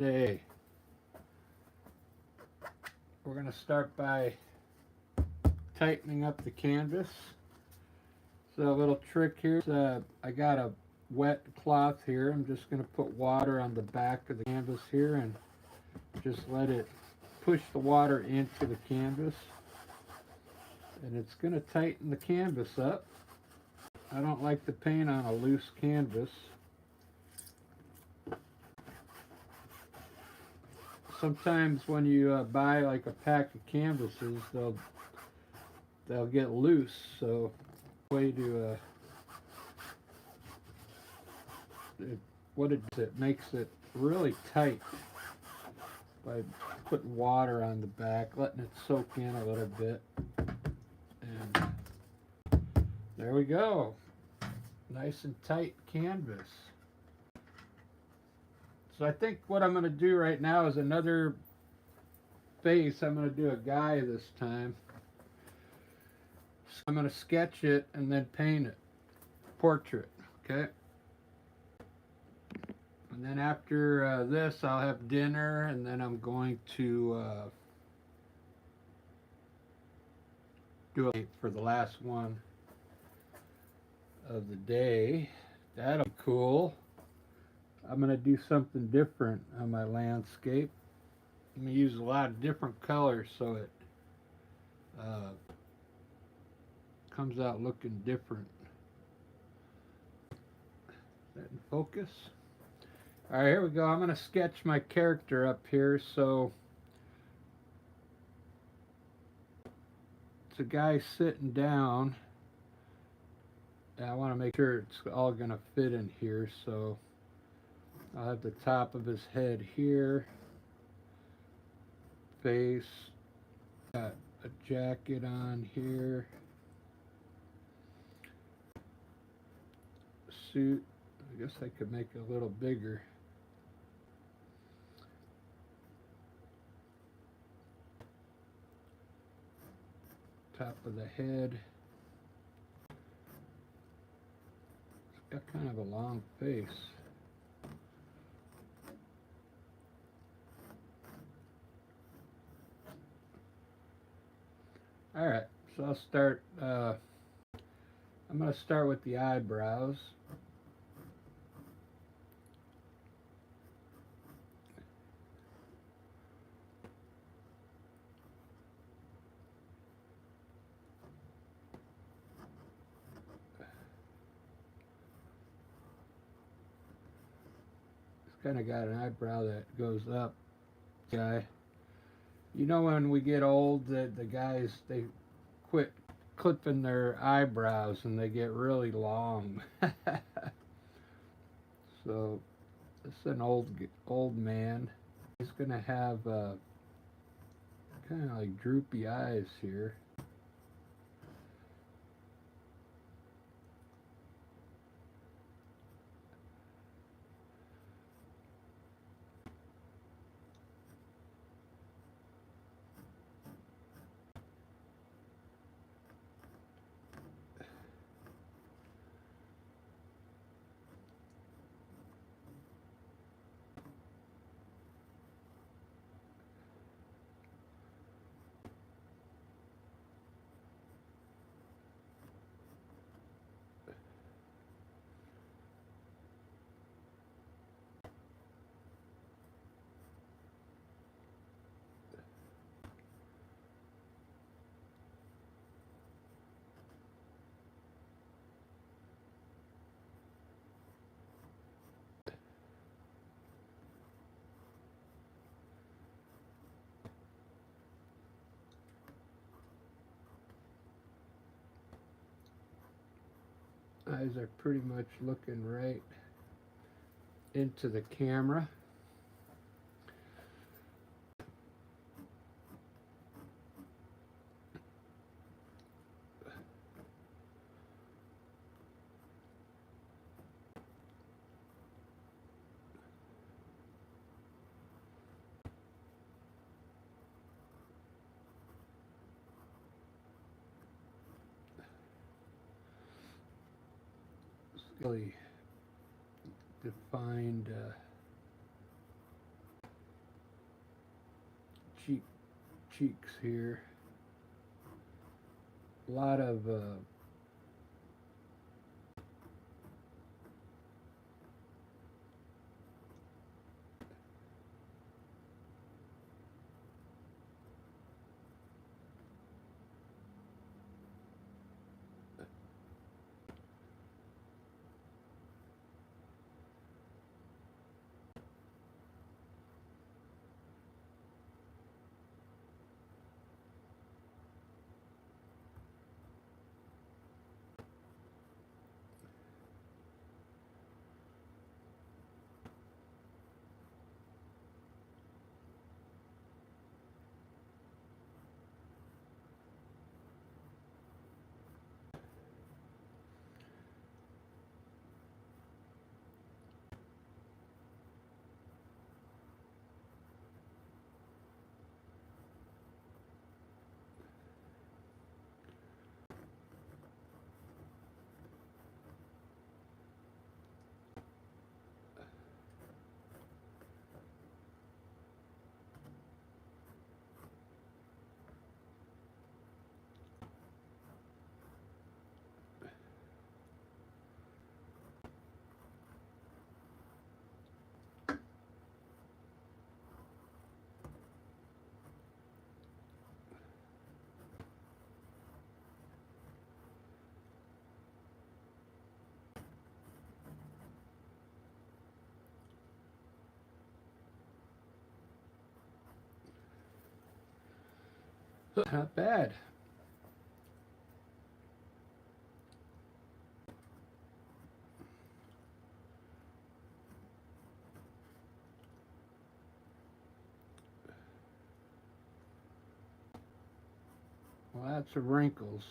Today we're going to start by tightening up the canvas. So a little trick here, I got a wet cloth here. I'm just going to put water on the back of the canvas here and just let it push the water into the canvas, and it's going to tighten the canvas up. I don't like to paint on a loose canvas. Sometimes when you buy like a pack of canvases, they'll get loose. So way to what it does, it makes it really tight by putting water on the back, letting it soak in a little bit, and there we go, nice and tight canvas. So I think what I'm going to do right now is another face. I'm going to do a guy this time. So I'm going to sketch it and then paint it. Portrait, okay? And then after this, I'll have dinner, and then I'm going to do a for the last one of the day. That'll be cool. I'm going to do something different on my landscape. I'm going to use a lot of different colors so it comes out looking different. Is that in focus? Alright, here we go. I'm going to sketch my character up here. So it's a guy sitting down, and I want to make sure it's all going to fit in here. So I'll have the top of his head here, face, got a jacket on here, suit. I guess I could make it a little bigger. Top of the head. It's got kind of a long face. Alright, so I'll start, I'm going to start with the eyebrows. It's kind of got an eyebrow that goes up. Guy. You know, when we get old, the guys, they quit clipping their eyebrows and they get really long. So this is an old man. He's gonna have kind of like droopy eyes here. Eyes are pretty much looking right into the camera. Really defined cheeks here. A lot of not bad. Lots of wrinkles.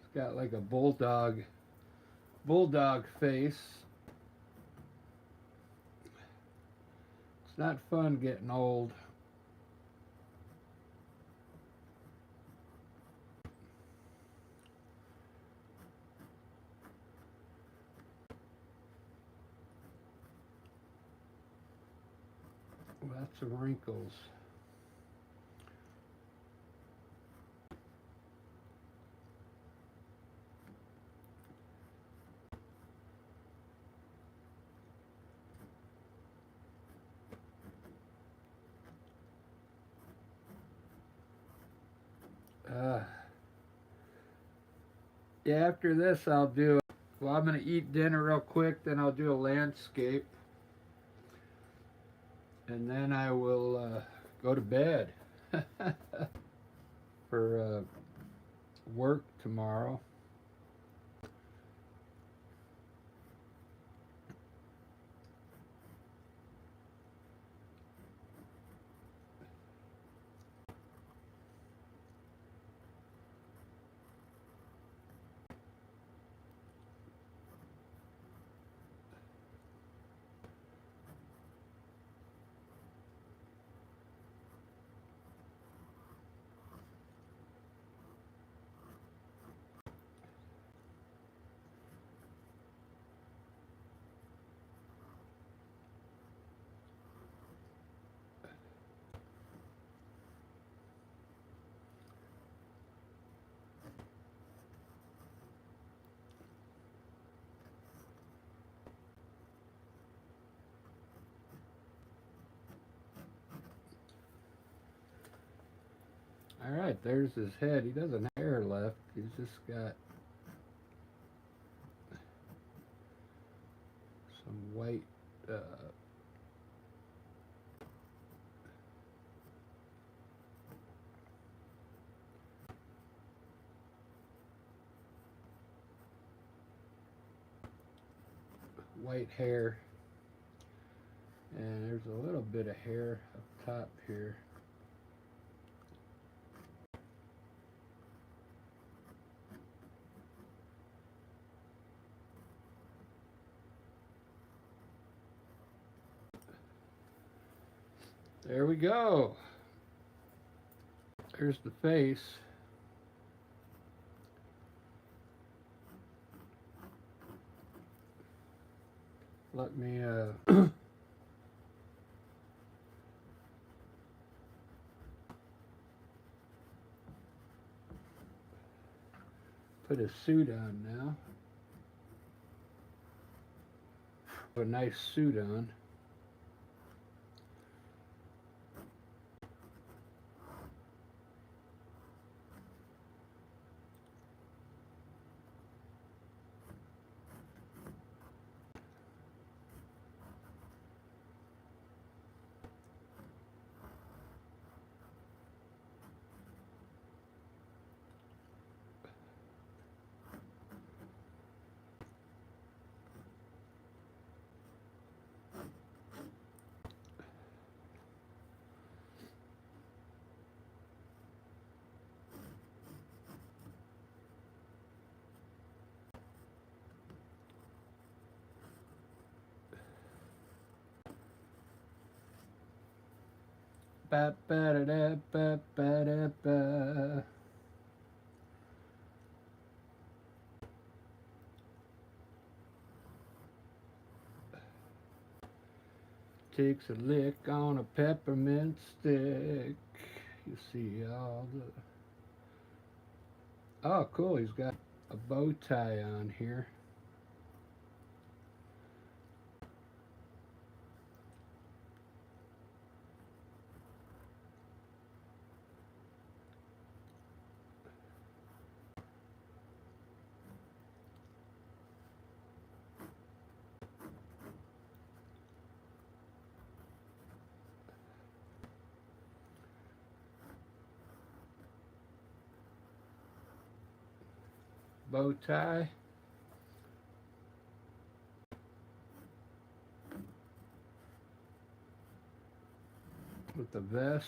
It's got like a bulldog face. It's not fun getting old. Lots of wrinkles. Yeah, after this I'll do, well, I'm going to eat dinner real quick, then I'll do a landscape. And then I will go to bed for work tomorrow. All right, there's his head. He doesn't have hair left. He's just got some white white hair, and there's a little bit of hair up top here. There we go. There's the face. let me put a suit on now. A nice suit on. Ba ba da da ba ba da ba. Takes a lick on a peppermint stick. You see all the. Oh, cool! He's got a bow tie on here. Bow tie. With the vest.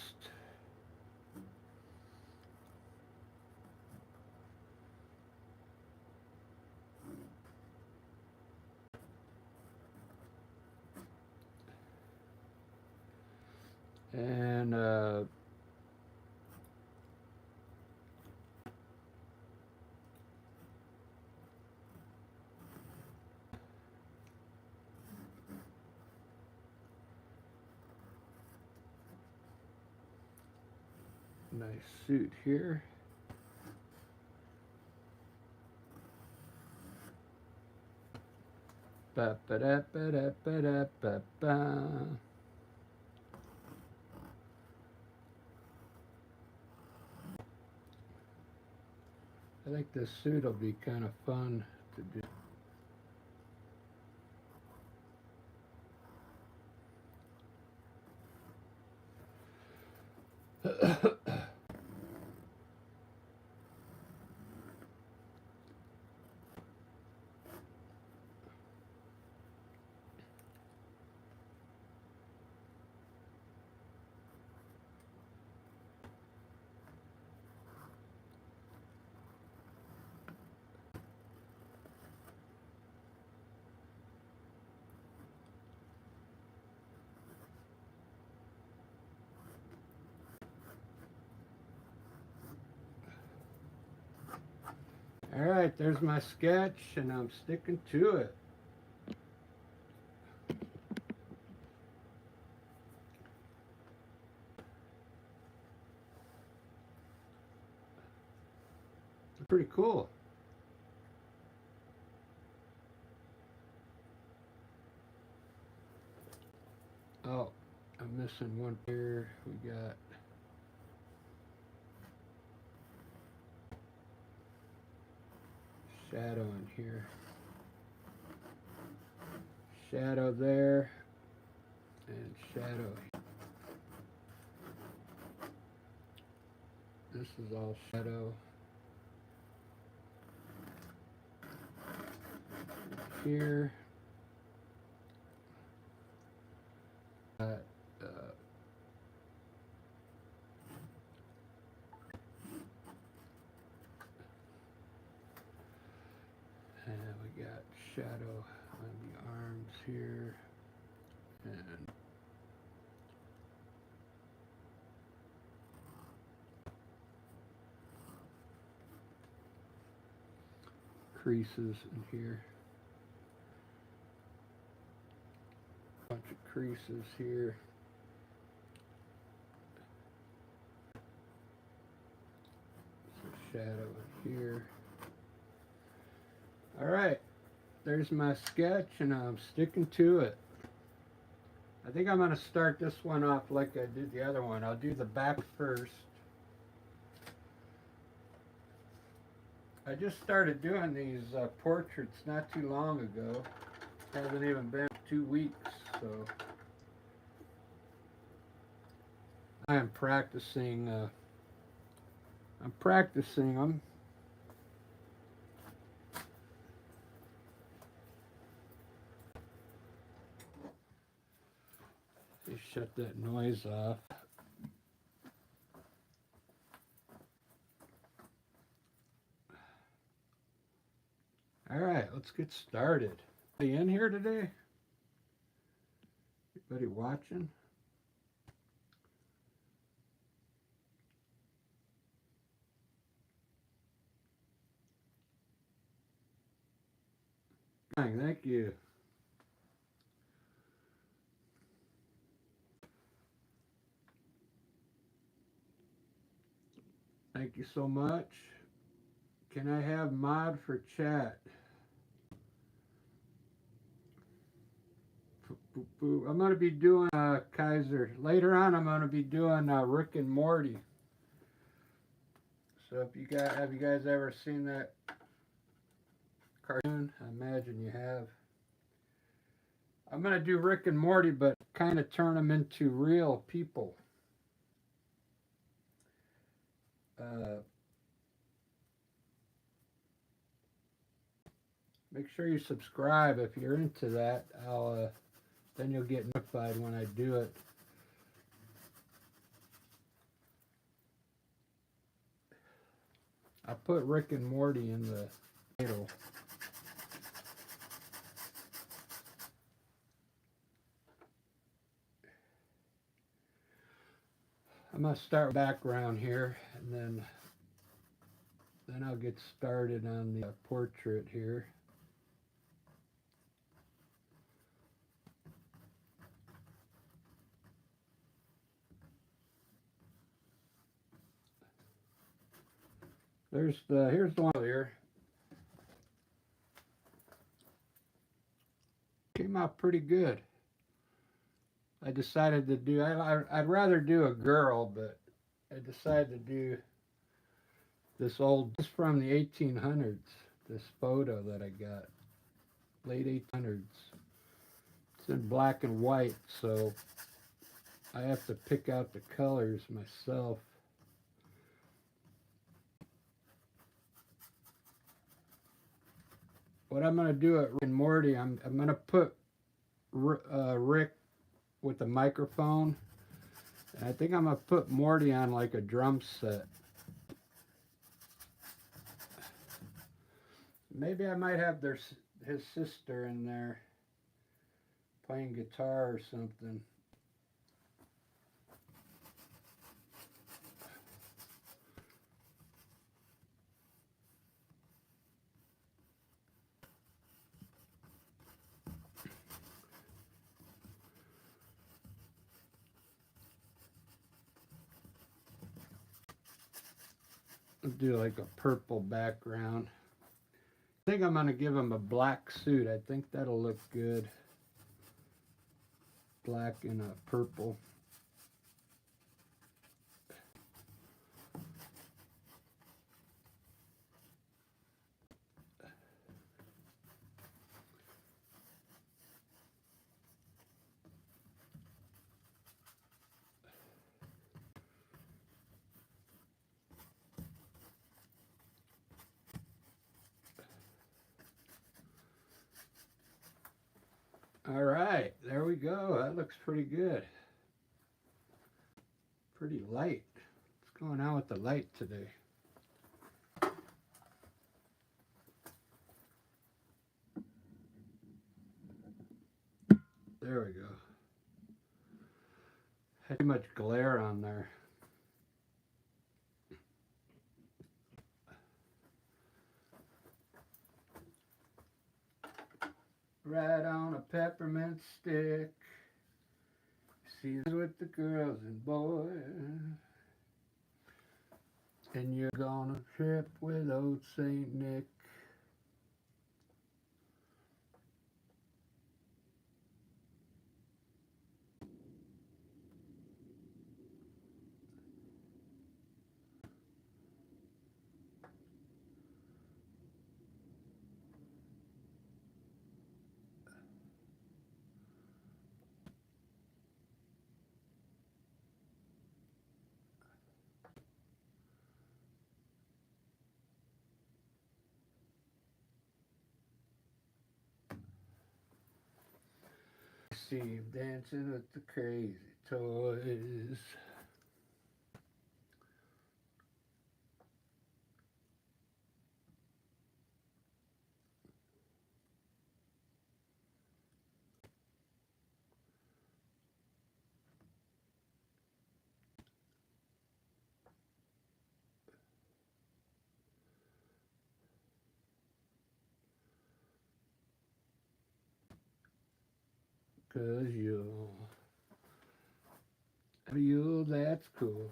And nice suit here. Ba ba da ba da ba da ba ba. I think this suit will be kind of fun to do. All right, there's my sketch, and I'm sticking to it. Pretty cool. Oh, I'm missing one here. We got shadow in here. Shadow there, and shadow here. This is all shadow. Here. And we got shadow on the arms here, and creases in here. creases here. Some shadow here. Alright, there's my sketch, and I'm sticking to it. I think I'm going to start this one off like I did the other one. I'll do the back first. I just started doing these portraits not too long ago. Hasn't even been 2 weeks, so I am practicing. I'm practicing them. Just shut that noise off. All right, let's get started. Anybody in here today? Anybody watching? Thank you. Thank you so much. Can I have mod for chat? I'm going to be doing Kaiser. Later on, I'm going to be doing Rick and Morty. So if you guys, have you guys ever seen that cartoon? I imagine you have. I'm going to do Rick and Morty, but kind of turn them into real people. Make sure you subscribe if you're into that. Then you'll get notified when I do it. I put Rick and Morty in the title. I'm going to start background here, and then I'll get started on the portrait here. Here's the one here. Came out pretty good. I decided to do, I'd rather do a girl, but I decided to do this from the 1800s, this photo that I got, late 1800s. It's in black and white, so I have to pick out the colors myself. What I'm going to do at Rick and Morty, I'm going to put Rick with the microphone, and I think I'm going to put Morty on like a drum set. Maybe I might have his sister in there playing guitar or something. I'll do like a purple background. I think I'm going to give him a black suit. I think that'll look good. Black and a purple. All right, there we go. That looks pretty good. Pretty light. What's going on with the light today? There we go. Had too much glare on there. Right on a peppermint stick. See with the girls and boys, and you're gonna trip with old Saint Nick. 'See him dancing with the crazy toys. 'Cause that's cool.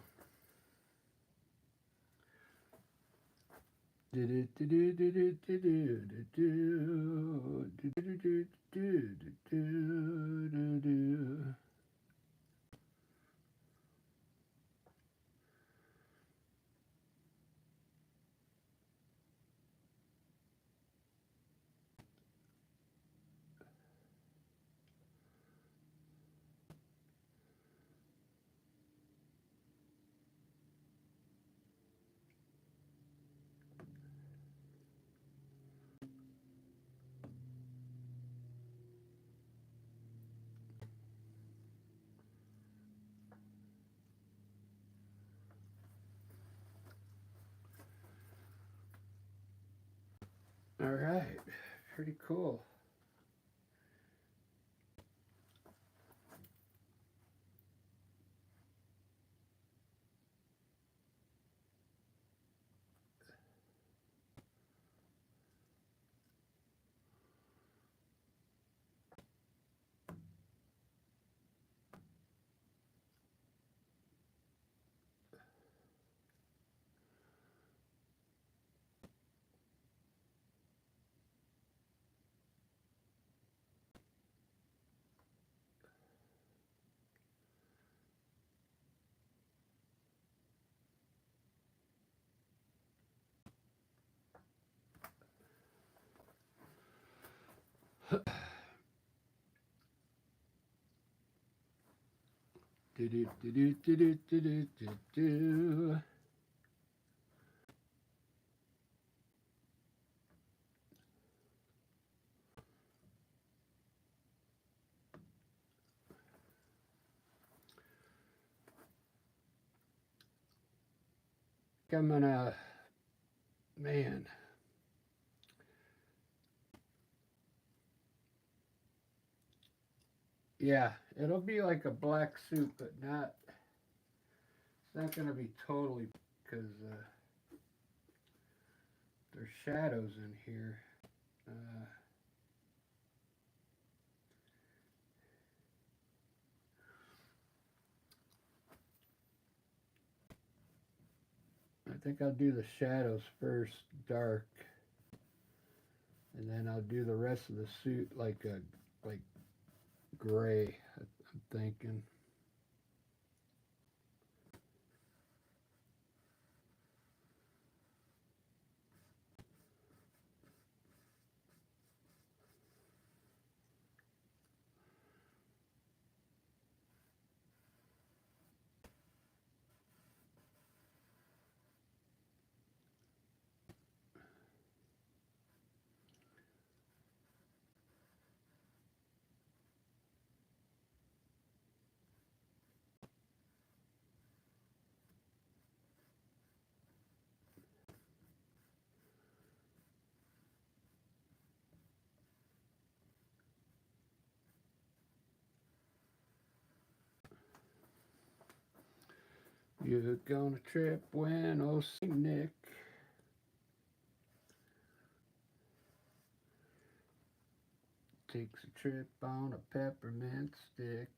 All right, pretty cool. Do do do do do do do do do. I'm gonna, man. Yeah, it'll be like a black suit, but not. It's not gonna be totally because there's shadows in here. Uh, I think I'll do the shadows first, dark, and then I'll do the rest of the suit like gray. I'm thinking. You're gonna trip when old Saint Nick takes a trip on a peppermint stick.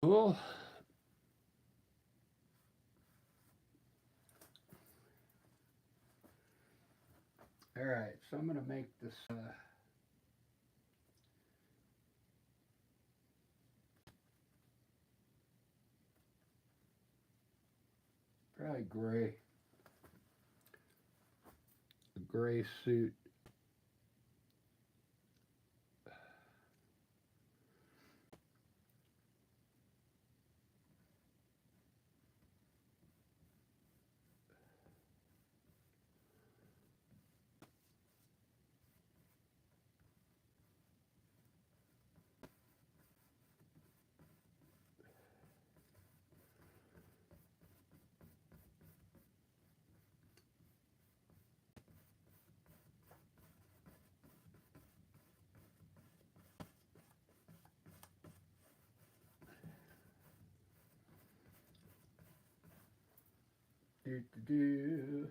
cool. All right, so I'm going to make this probably gray, a gray suit. Do do do.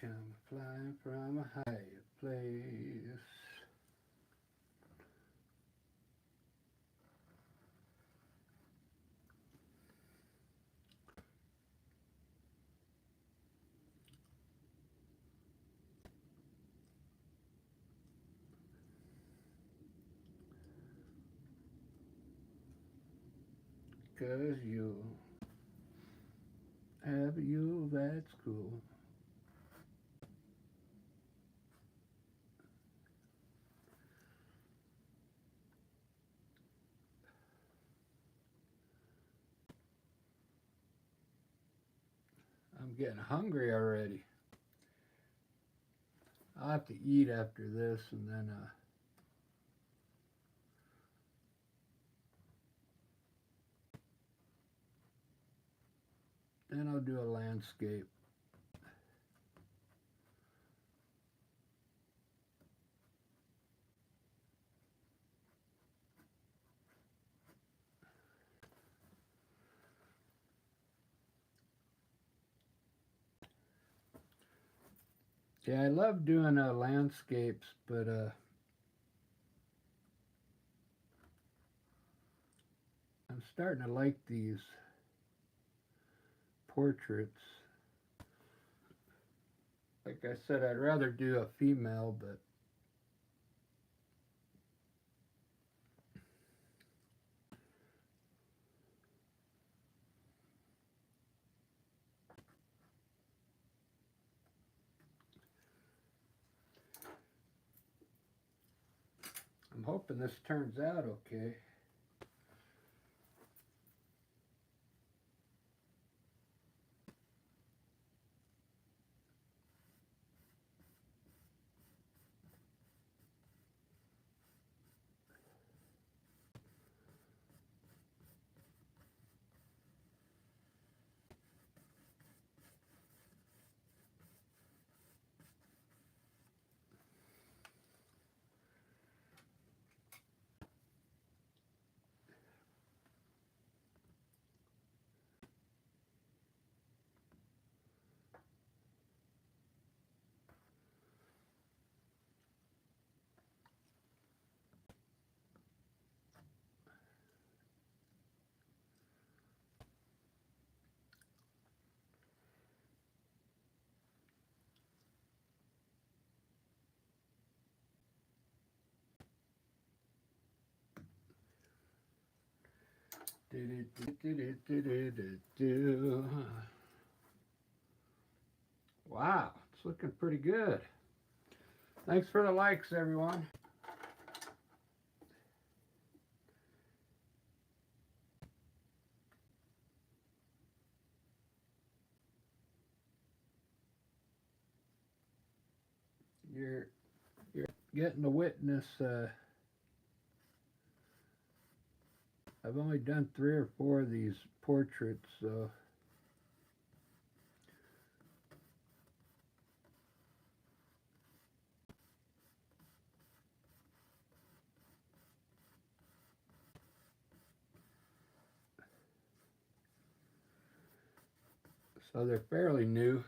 Come flying from a higher place. 'Cause you have you, that's cool. I'm getting hungry already. I'll have to eat after this and then I'll do a landscape. Yeah, I love doing landscapes, but I'm starting to like these portraits. Like I said, I'd rather do a female, but I'm hoping this turns out okay. Wow, it's looking pretty good. Thanks for the likes, everyone. You're getting to witness. I've only done 3 or 4 of these portraits, so they're fairly new.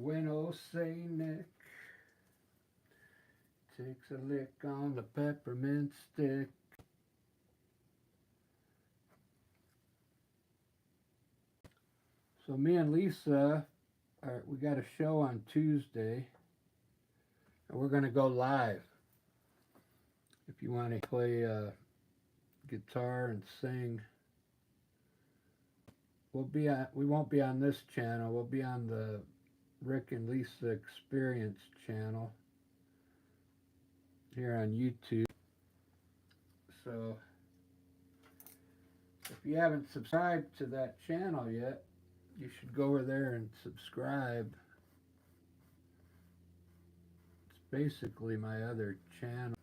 When old Saint Nick takes a lick on the peppermint stick. So me and Lisa, we got a show on Tuesday, and we're going to go live. If you want to play guitar and sing, we won't be on this channel. We'll be on the Rick and Lisa Experience channel here on YouTube. So if you haven't subscribed to that channel yet, you should go over there and subscribe. It's basically my other channel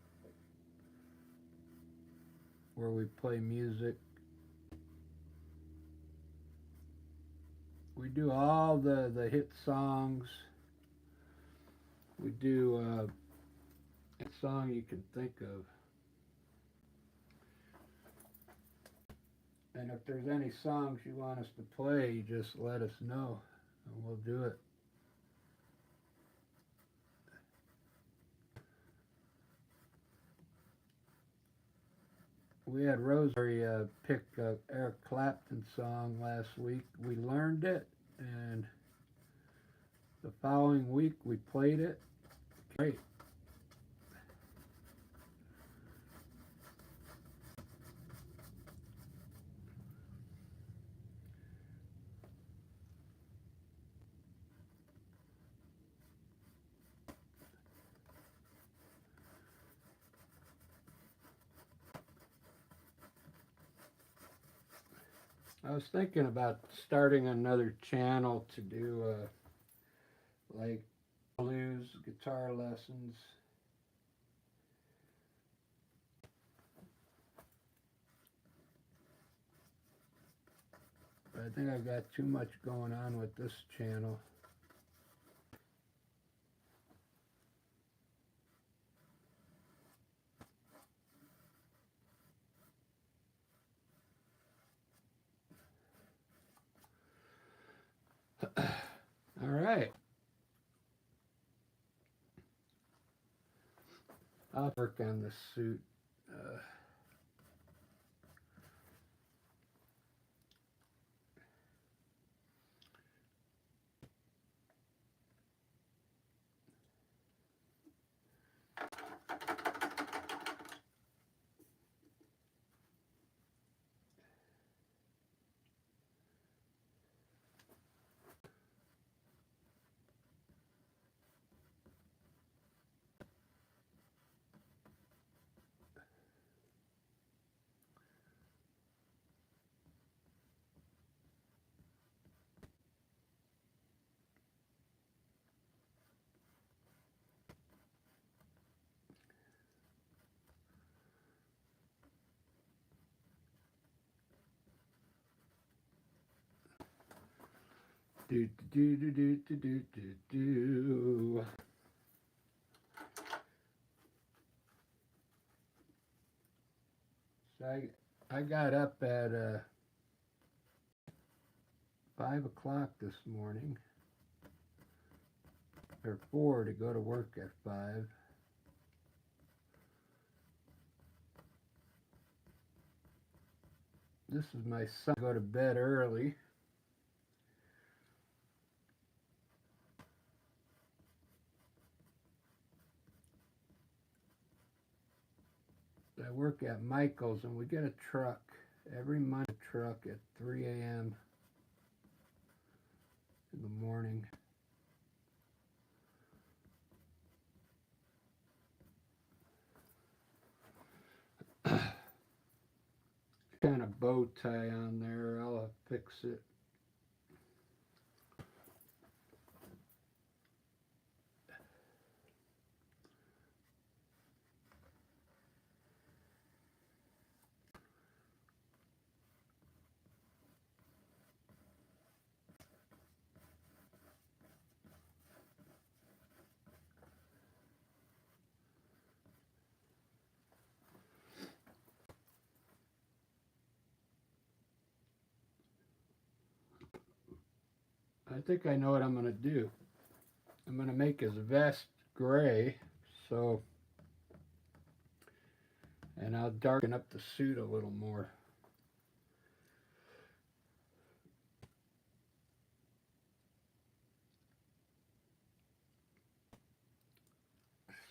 where we play music. We do all the hit songs. We do a song you can think of. And if there's any songs you want us to play, just let us know and we'll do it. We had Rosemary pick an Eric Clapton song last week. We learned it, and the following week we played it. Great. I was thinking about starting another channel to do like blues guitar lessons. But I think I've got too much going on with this channel. All right. I'll work on the suit. Do do do do do do do do. So I got up at 5 o'clock this morning, or 4 to go to work at 5. This is my son. Go to bed early. I work at Michael's, and we get a truck every Monday. Truck at 3 a.m. in the morning. Kind of bow tie on there. I'll fix it. I think I know what I'm going to do. I'm going to make his vest gray, so, and I'll darken up the suit a little more.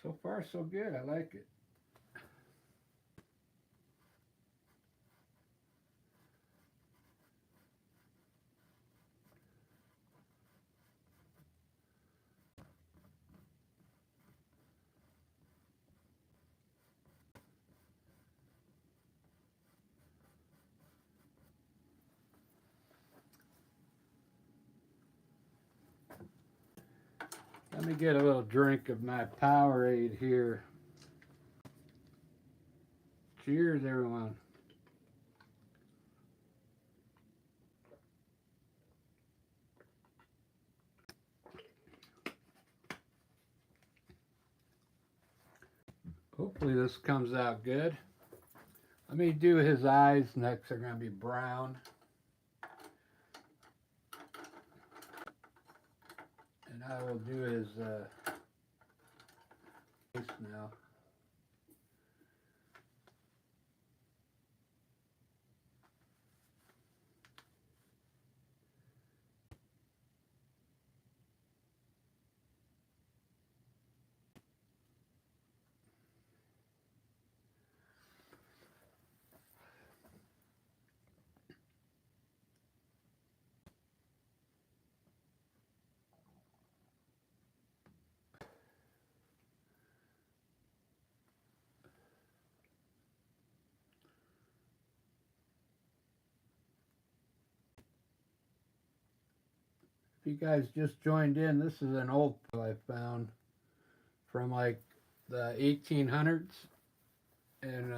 So far, so good. I like it. Let me get a little drink of my Powerade here. Cheers, everyone. Hopefully this comes out good. Let me do his eyes next. They're going to be brown. And I will do his face now. If you guys just joined in, this is an old pill I found from like the 1800s, and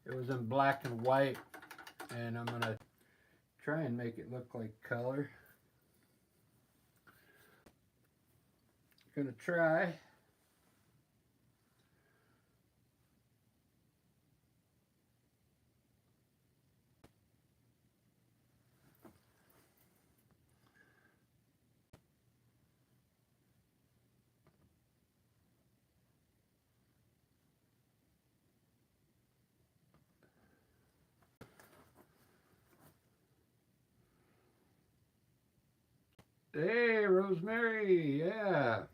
it was in black and white, and I'm gonna try and make it look like color. Gonna try. Hey, Rosemary, yeah.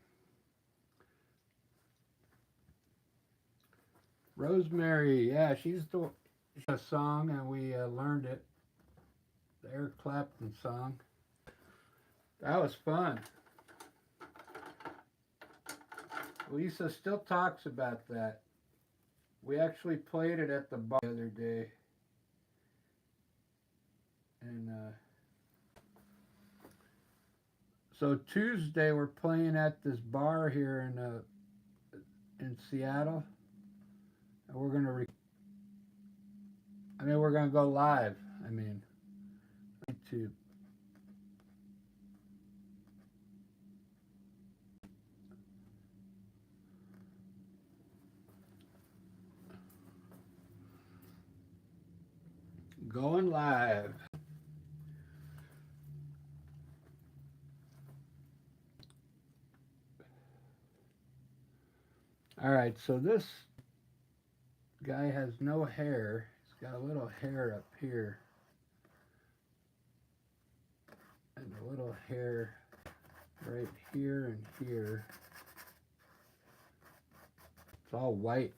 Rosemary, yeah, she's a song, and we learned it. The Eric Clapton song. That was fun. Lisa still talks about that. We actually played it at the bar the other day. And so Tuesday we're playing at this bar here in Seattle. And we're going to we're going to go live. YouTube. Going live. Alright, so this guy has no hair. He's got a little hair up here. And a little hair right here and here. It's all white.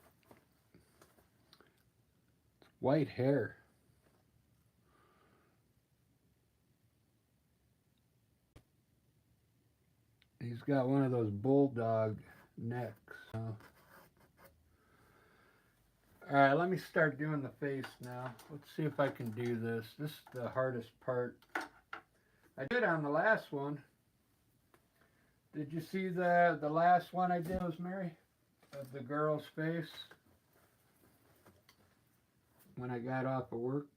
It's white hair. He's got one of those bulldog necks. Alright, let me start doing the face now. Let's see if I can do this. This is the hardest part. I did on the last one. Did you see the last one I did, Rosemary? Of the girl's face? When I got off of work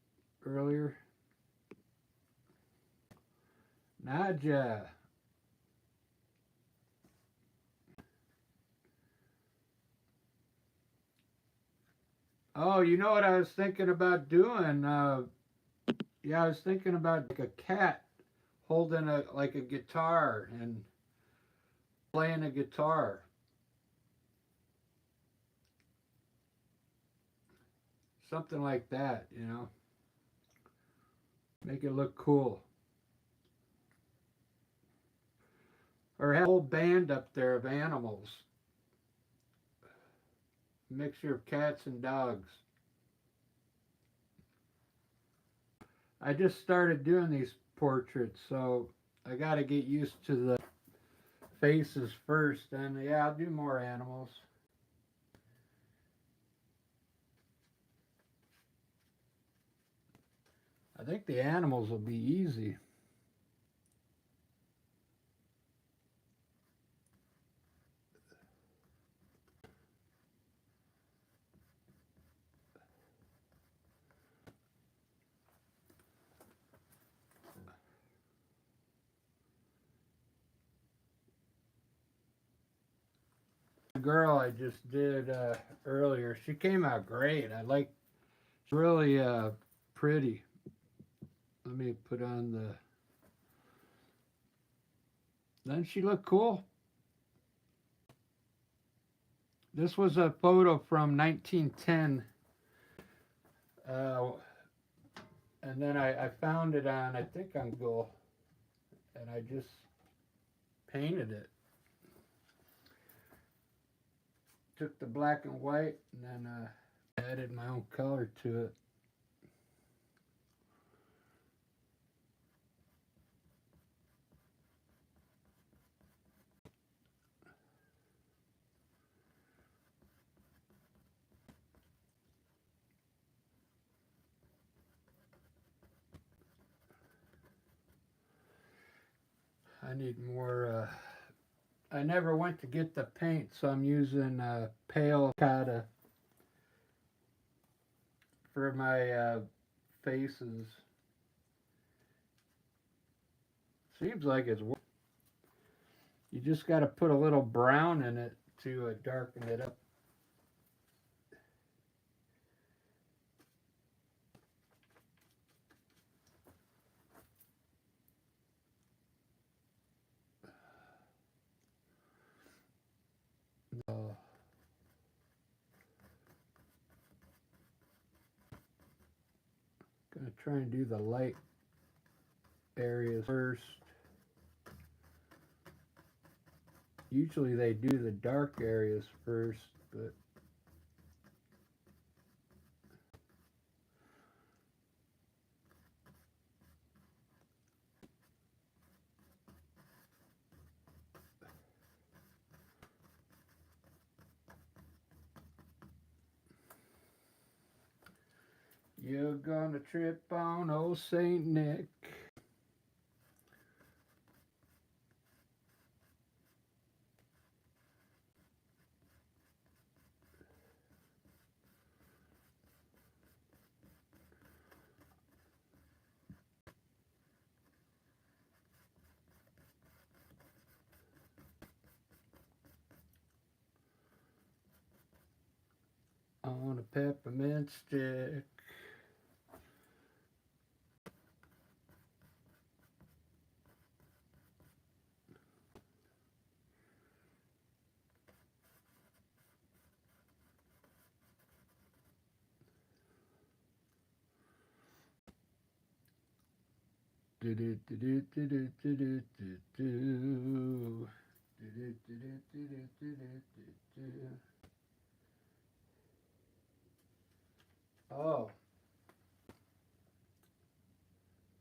earlier? Nadja. Oh, you know what I was thinking about doing? Yeah, I was thinking about like a cat holding like a guitar and playing a guitar. Something like that, you know. Make it look cool. Or have a whole band up there of animals. Mixture of cats and dogs. I just started doing these portraits, so I got to get used to the faces first, and yeah, I'll do more animals. I think the animals will be easy. The girl I just did earlier, she came out great. She's really pretty. Let me put on the, doesn't she look cool? This was a photo from 1910. And then I found it on, I think on Google, and I just painted it. Took the black and white and then added my own color to it. I need more, I never went to get the paint, so I'm using pale cotta for my faces. Seems like it's, you just got to put a little brown in it to darken it up. Gonna try and do the light areas first. Usually they do the dark areas first, but you're gonna trip on old Saint Nick. On a peppermint stick. Do do do do do do do do do do. Do do do do do do do do do. Oh,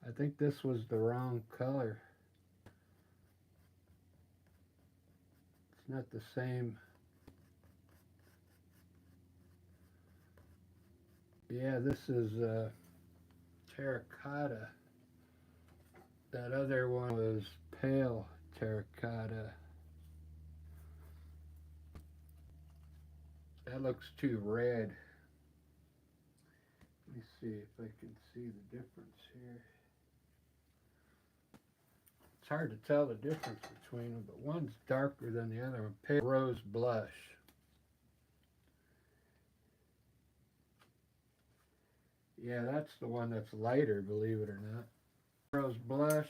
I think this was the wrong color. It's not the same. Yeah, this is terracotta. That other one was pale terracotta. That looks too red. Let me see if I can see the difference here. It's hard to tell the difference between them, but one's darker than the other one. Pale rose blush. Yeah, that's the one that's lighter, believe it or not. Rose blush.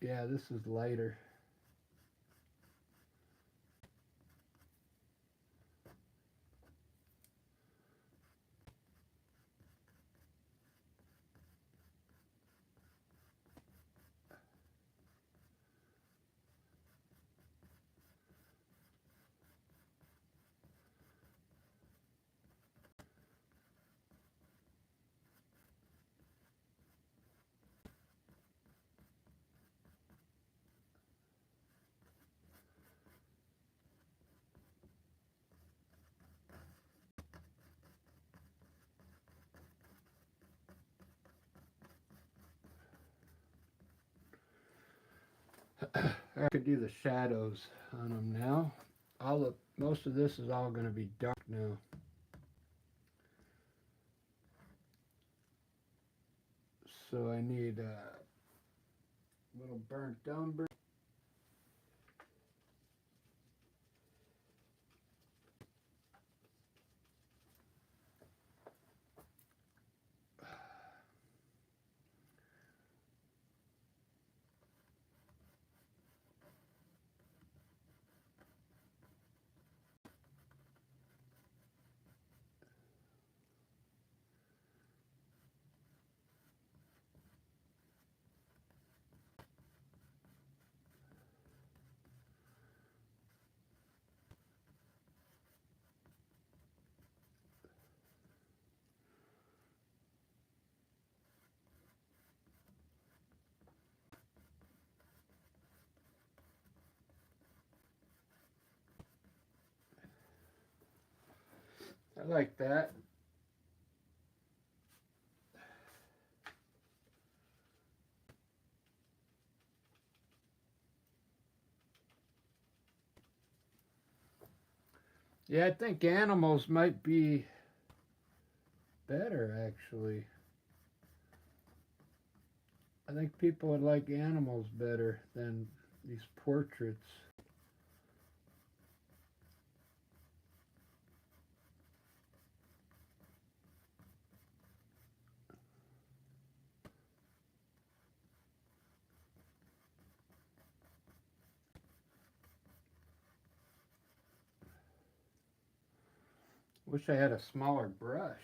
Yeah, this is lighter. I could do the shadows on them now. Most of this is all going to be dark now. So I need a little burnt umber. I like that. Yeah, I think animals might be better, actually. I think people would like animals better than these portraits. Wish I had a smaller brush.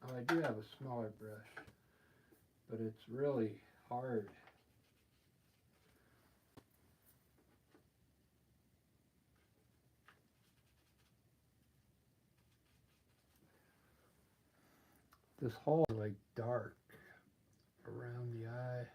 Oh, I do have a smaller brush, but it's really hard. This hole is like dark around the eye.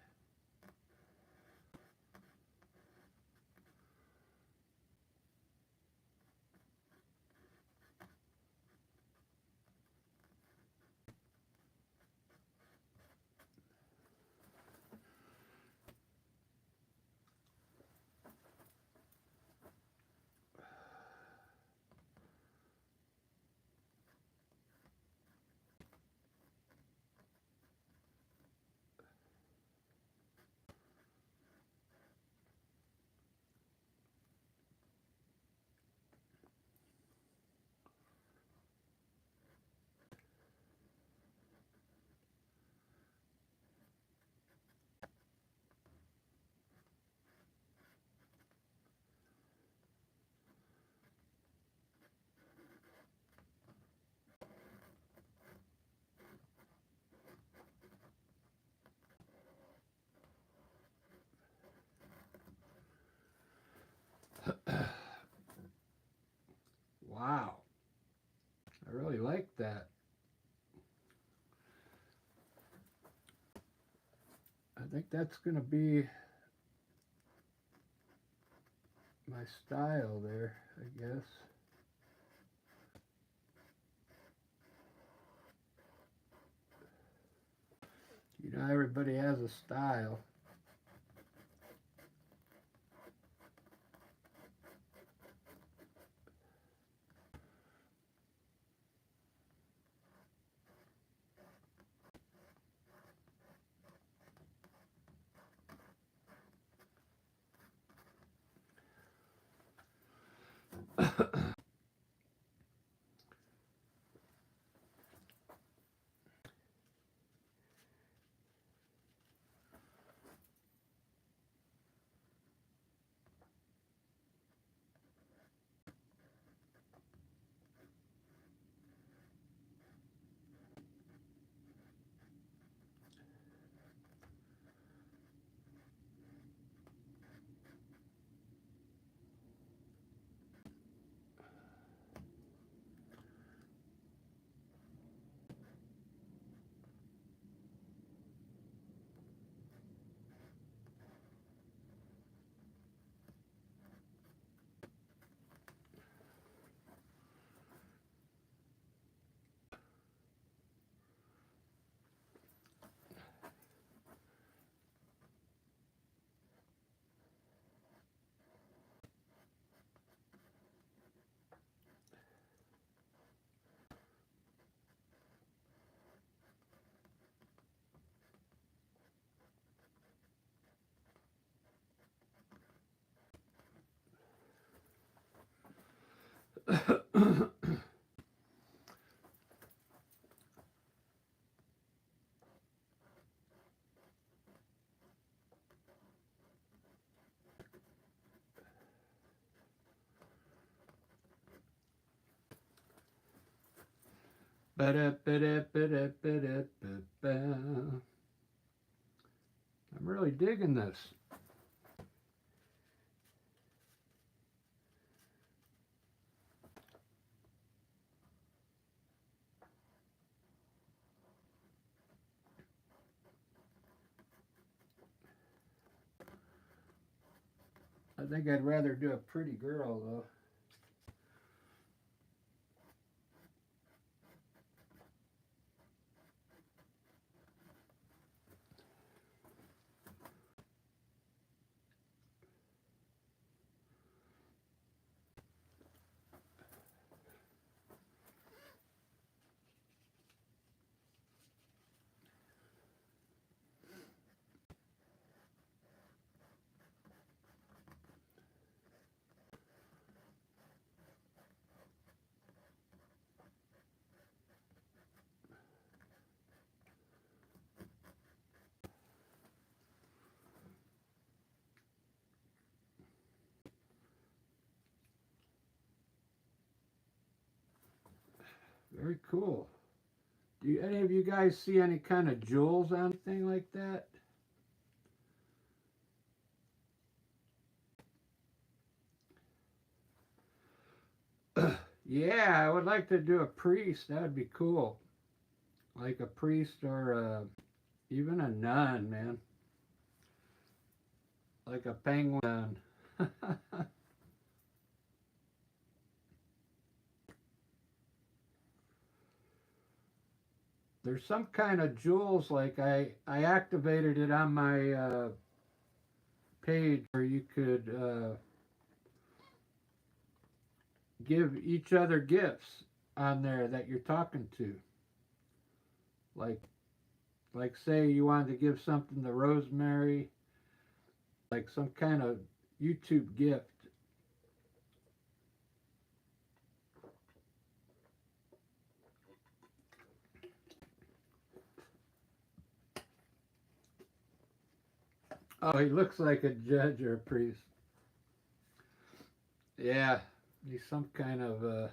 think that's going to be my style there, I guess. You know, everybody has a style. I'm really digging this. I think I'd rather do a pretty girl though. Very cool. Do any of you guys see any kind of jewels on anything like that? Yeah, I would like to do a priest. That would be cool. Like a priest or even a nun, man. Like a penguin nun. There's some kind of jewels, like I activated it on my page where you could give each other gifts on there that you're talking to. Like say you wanted to give something to Rosemary, like some kind of YouTube gift. Oh, he looks like a judge or a priest. Yeah, he's some kind of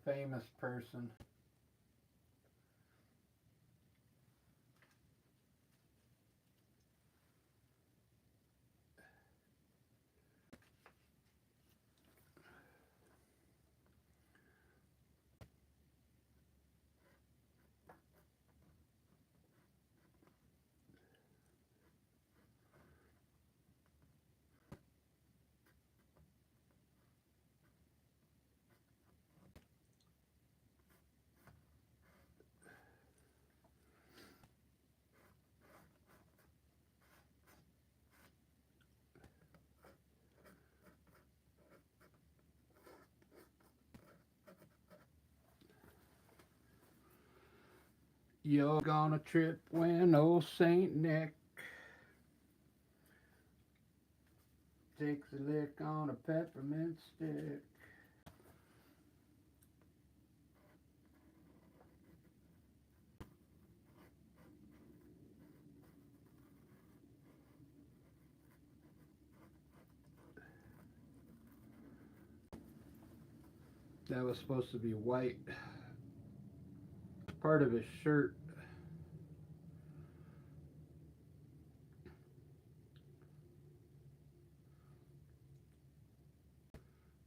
famous person. You're gonna trip when old Saint Nick takes a lick on a peppermint stick. That was supposed to be white. Part of his shirt.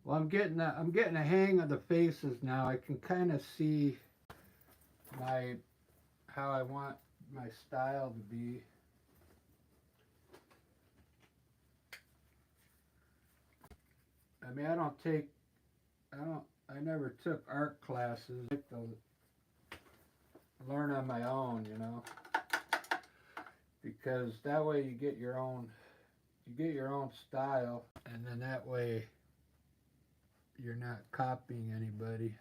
Well, I'm getting a hang of the faces now. I can kind of see how I want my style to be. I mean, I never took art classes. I like to learn on my own, because that way you get your own style, and then that way you're not copying anybody.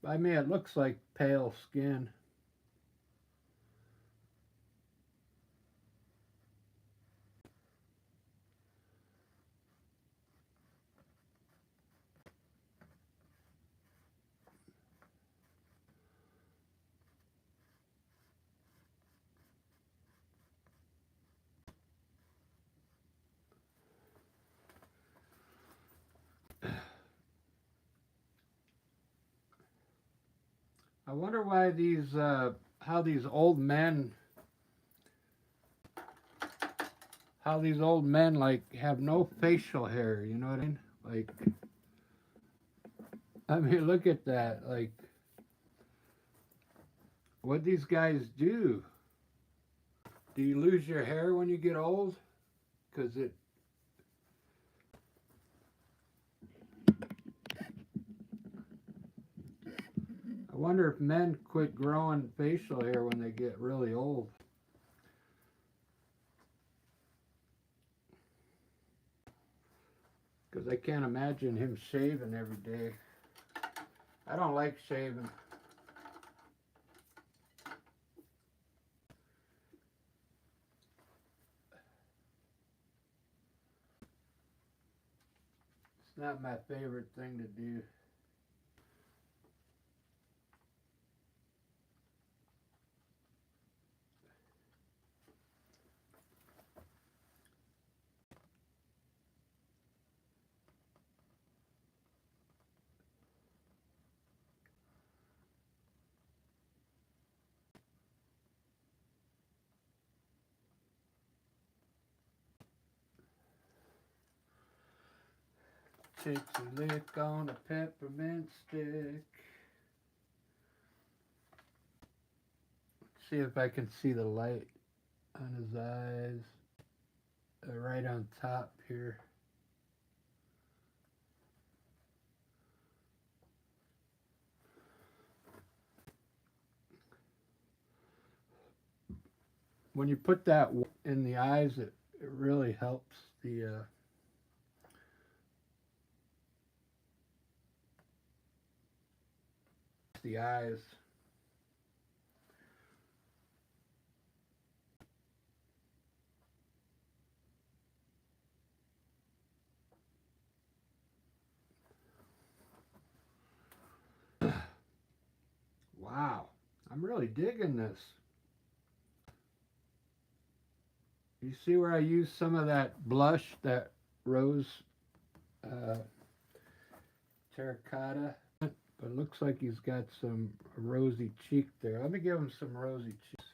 I mean, it looks like pale skin. I wonder why how these old men like have no facial hair, you know what I mean? Like, I mean, look at that. Like, what these guys do? Do you lose your hair when you get old? Because I wonder if men quit growing facial hair when they get really old. Because I can't imagine him shaving every day. I don't like shaving. It's not my favorite thing to do. Takes a lick on a peppermint stick. See if I can see the light on his eyes. Right on top here. When you put that in the eyes, it really helps the eyes. Wow, I'm really digging this. You see where I use some of that blush, that rose terracotta? But it looks like he's got some rosy cheek there. Let me give him some rosy cheeks.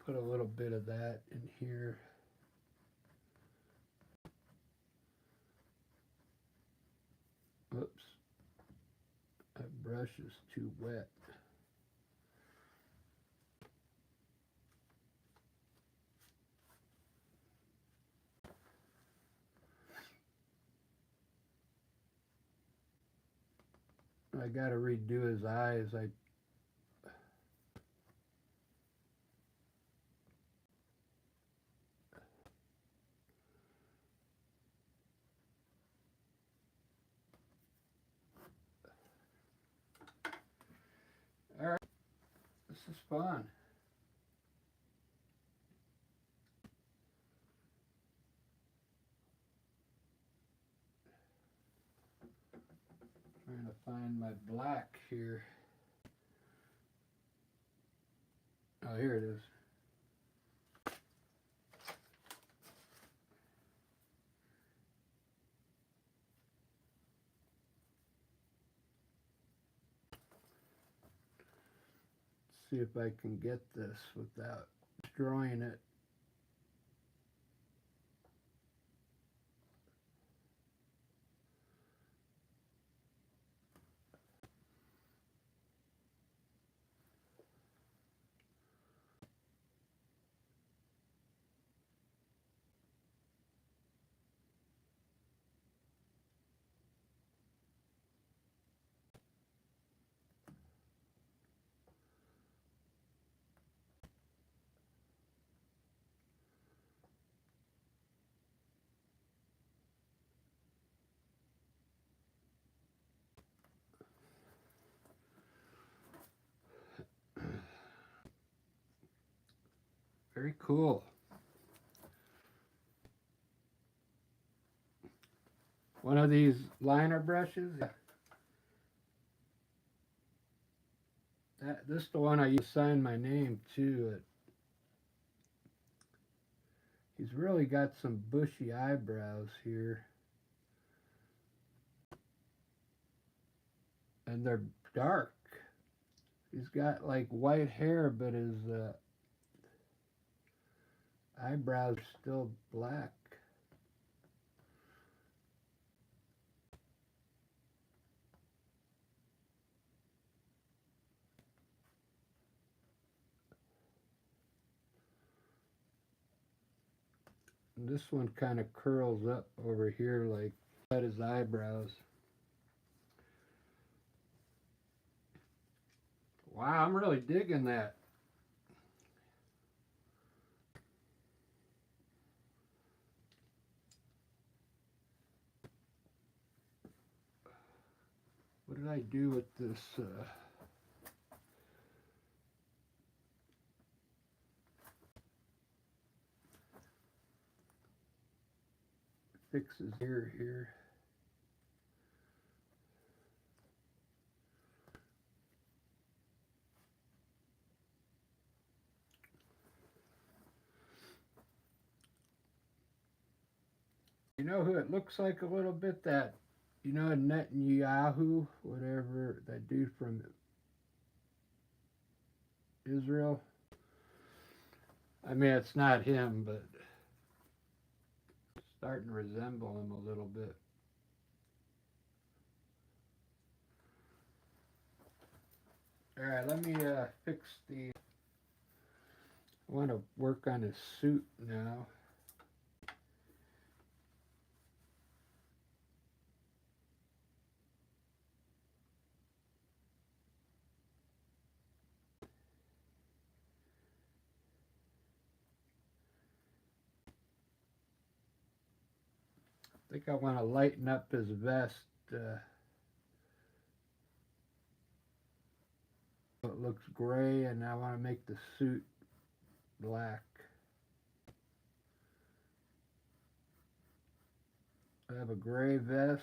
Put a little bit of that in here. Oops. That brush is too wet. I gotta redo his eyes. Alright, this is fun. Trying to find my black here. Oh, here it is. See if I can get this without destroying it. Very cool. One of these liner brushes. This is the one I use to sign my name to. He's really got some bushy eyebrows here. And they're dark. He's got like white hair, but his eyebrows are still black. And this one kind of curls up over here like at his eyebrows. Wow, I'm really digging that. What did I do with this? Fix his ear here. You know who it looks like a little bit? That, you know, Netanyahu, whatever, that dude from Israel. I mean, it's not him, but it's starting to resemble him a little bit. All right, let me fix the. I want to work on his suit now. I think I want to lighten up his vest. It looks gray, and I want to make the suit black. I have a gray vest.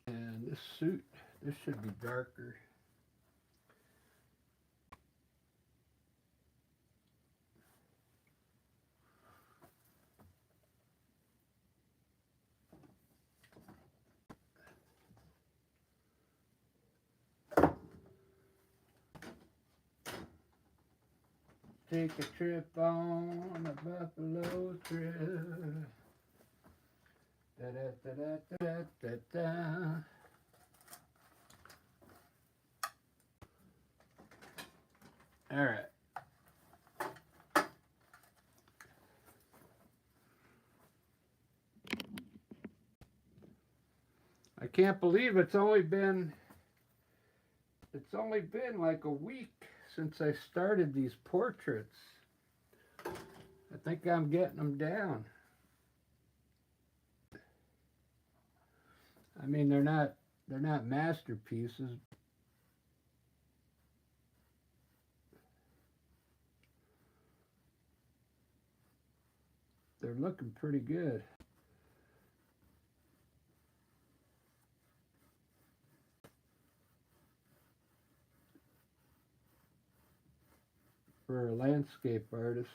And this suit, this should be darker. take a trip on a buffalo trail. Da da da da da da da. All right. I can't believe it's only been like a week since I started these portraits. I think I'm getting them down. I mean, they're not masterpieces. They're looking pretty good. For a landscape artist.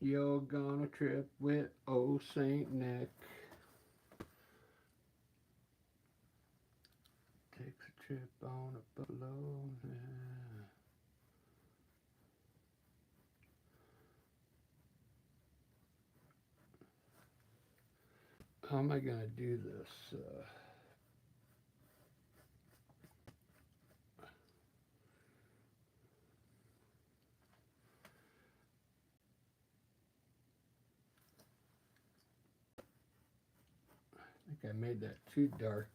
You're gonna trip with old Saint Nick. Takes a trip on a buffalo. Yeah. How am I gonna do this? I think I made that too dark.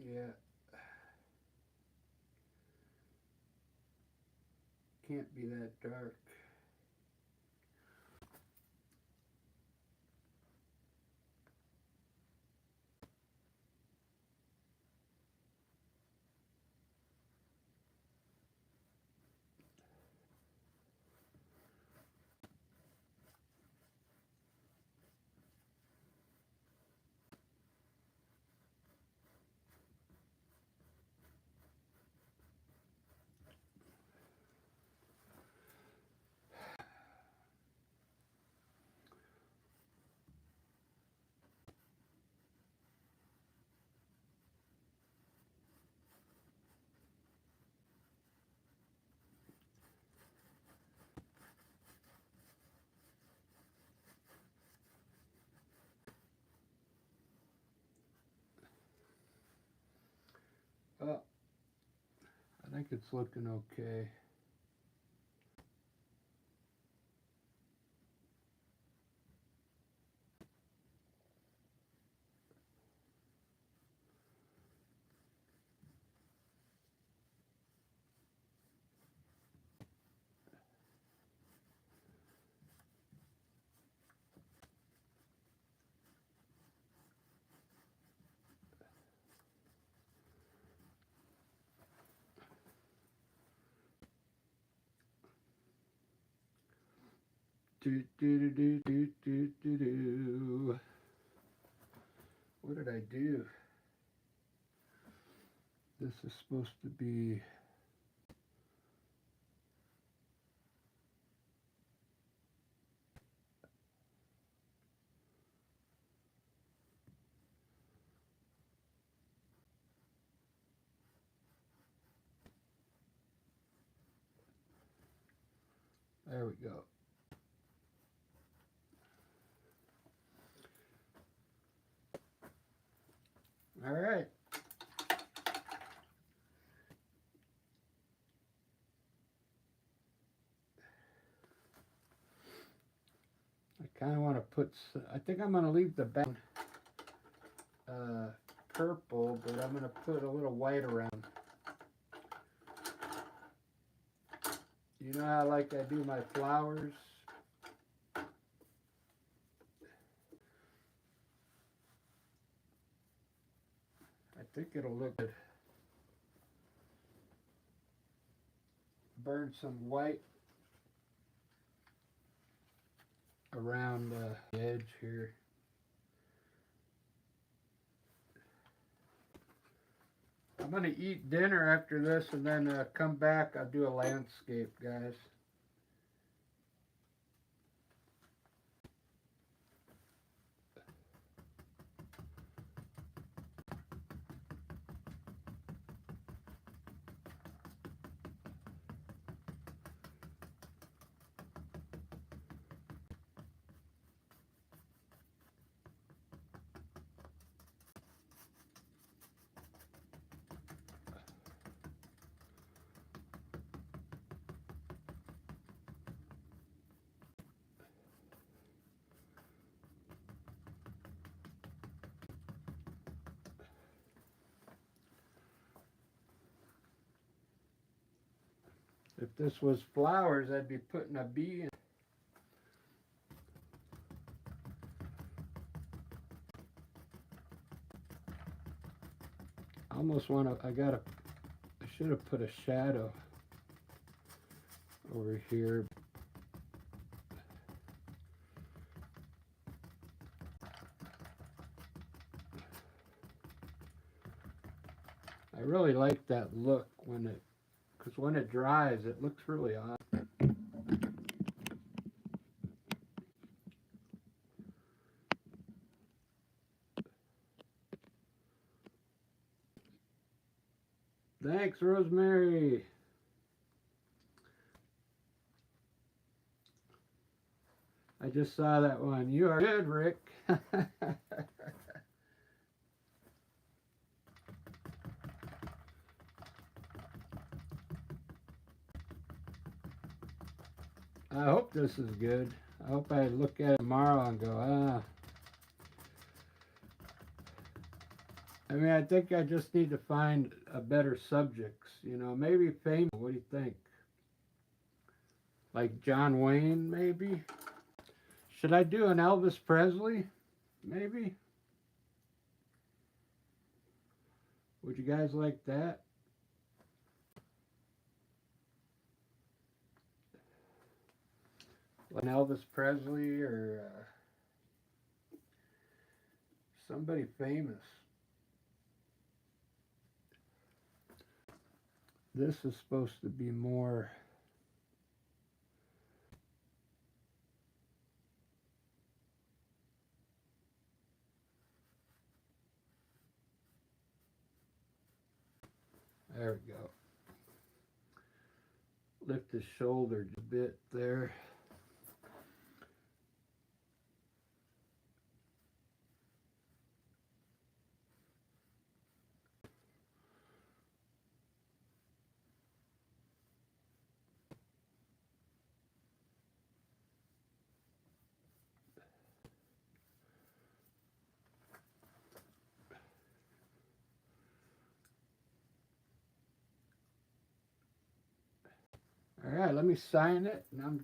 Yeah. Can't be that dark. Oh, I think it's looking okay. Do do do do do do do. What did I do? This is supposed to be. There we go. All right. I kind of put, I think I'm going to leave the back purple, but I'm going to put a little white around. You know how like I do my flowers? I think it'll look good. Burn some white around the edge here. I'm going to eat dinner after this and then come back. I'll do a landscape, guys. If this was flowers, I'd be putting a bee in. I almost want to, I should have put a shadow over here. I really like that look because when it dries, it looks really odd. Thanks, Rosemary. I just saw that one. You are good, Rick. I hope this is good. I hope I look at it tomorrow and go, ah. I mean, I think I just need to find a better subjects. You know, maybe famous. What do you think? Like John Wayne, maybe? Should I do an Elvis Presley? Maybe? Would you guys like that? Like an Elvis Presley or somebody famous. This is supposed to be more. There we go. Lift his shoulder a bit there. All right, let me sign it, and I'm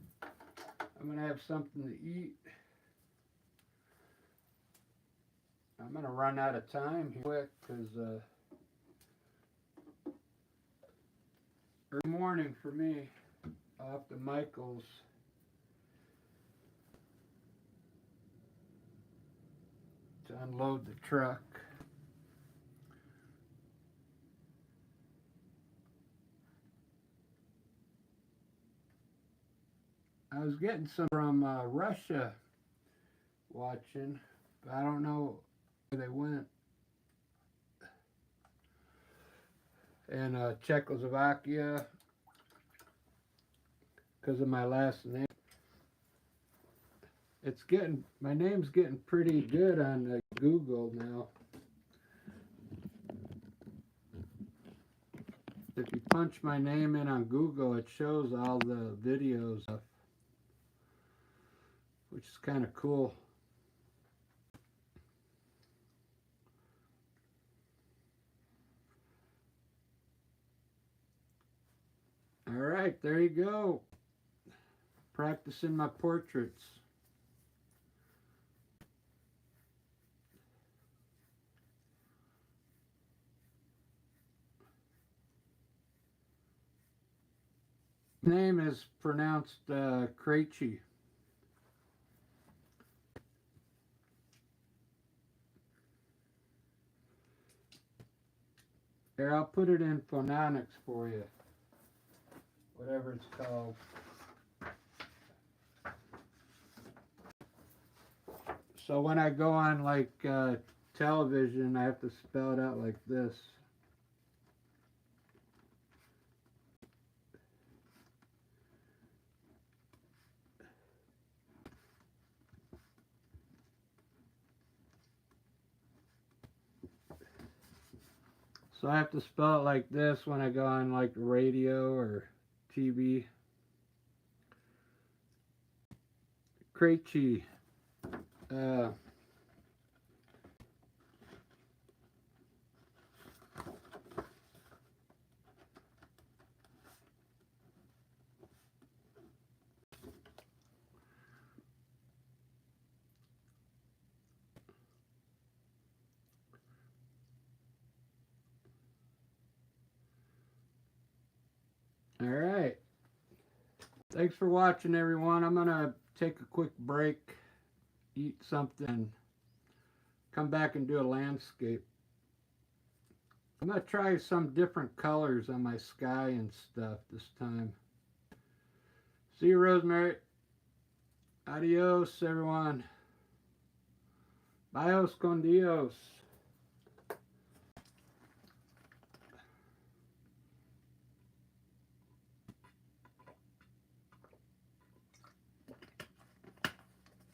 gonna have something to eat. I'm gonna run out of time here quick because early morning for me off to Michael's. To unload the truck. I was getting some from Russia watching, but I don't know where they went. And Czechoslovakia, because of my last name. My name's getting pretty good on Google now. If you punch my name in on Google, it shows all the videos, which is kind of cool. right, there you go. Practicing my portraits. Name is pronounced Krejci. Here, I'll put it in phonetics for you. Whatever it's called. So when I go on like television, I have to spell it out like this. So I have to spell it like this when I go on like radio or TV. Krejci. All right. Thanks for watching, everyone. I'm going to take a quick break, eat something, come back and do a landscape. I'm going to try some different colors on my sky and stuff this time. See you, Rosemary. Adios, everyone. Bios con Dios.